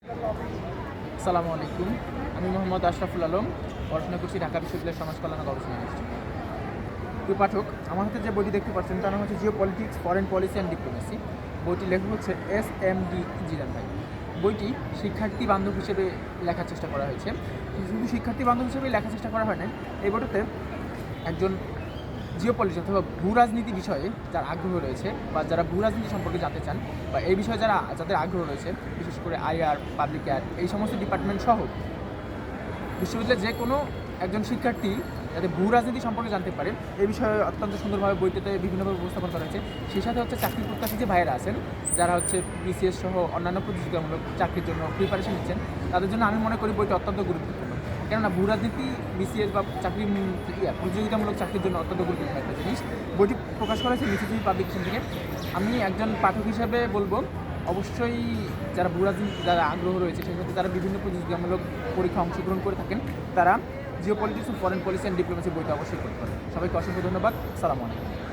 আসসালামু আলাইকুম। আমি মোহাম্মদ আশরাফুল আলম, পড়াশোনা করছি ঢাকা বিশ্ববিদ্যালয়ের সমাজ কল্যাণ ও গবেষণা ইনস্টিটিউট। প্রিয় পাঠক, আমার হাতে যে বইটি দেখতে পাচ্ছেন তার নাম হচ্ছে Jio politics, foreign policy and diplomacy. বইটির লেখক হচ্ছে SMD জিলান ভাই। বইটি শিক্ষার্থী বান্ধব হিসেবে লেখার চেষ্টা করা হয়েছে। শুধু শিক্ষার্থী বান্ধব হিসেবে লেখার চেষ্টা করা হয় না, এই বইটাতে একজন জিও পলিটিক্স অথবা ভূ রাজনীতি বিষয়ে যার আগ্রহ রয়েছে বা যারা ভূ রাজনীতি সম্পর্কে জানতে চান বা এই বিষয়ে যাদের আগ্রহ রয়েছে, বিশেষ করে IR, পাবলিক অ্যাড, এই সমস্ত ডিপার্টমেন্ট সহ বিশ্ববিদ্যালয়ের যে কোনো একজন শিক্ষার্থী যাতে ভূ রাজনীতি সম্পর্কে জানতে পারে, এই বিষয়ে অত্যন্ত সুন্দরভাবে বইটিতে বিভিন্নভাবে উপস্থাপন করা হয়েছে। সেই সাথে হচ্ছে চাকরি প্রত্যাশী যে ভাইয়েরা আছেন, যারা হচ্ছে BCS সহ অন্যান্য প্রতিযোগিতামূলক চাকরির জন্য প্রিপারেশন নিচ্ছেন, তাদের জন্য আমি মনে করি বইটি অত্যন্ত গুরুত্বপূর্ণ। কেননা ভূ রাজনীতি BCS বা চাকরি প্রতিযোগিতামূলক চাকরির জন্য অত্যন্ত গুরুত্বপূর্ণ একটা জিনিস। বইটি প্রকাশ করা হয়েছে মিসিসিপি পাবলিকেশন থেকে। আমি একজন পাঠক হিসেবে বলবো, অবশ্যই যারা ভূ রাজনীতি যারা আগ্রহ রয়েছে, সেই সাথে যারা বিভিন্ন প্রতিযোগিতামূলক পরীক্ষা অংশগ্রহণ করে থাকেন, তারা জিও পলিটিক্স ও ফরেন পলিসি অ্যান্ড ডিপ্লোমেসি বইটা অবশ্যই পড়তে পারেন। সবাইকে অসংখ্য ধন্যবাদ। সালামু আলাইকুম।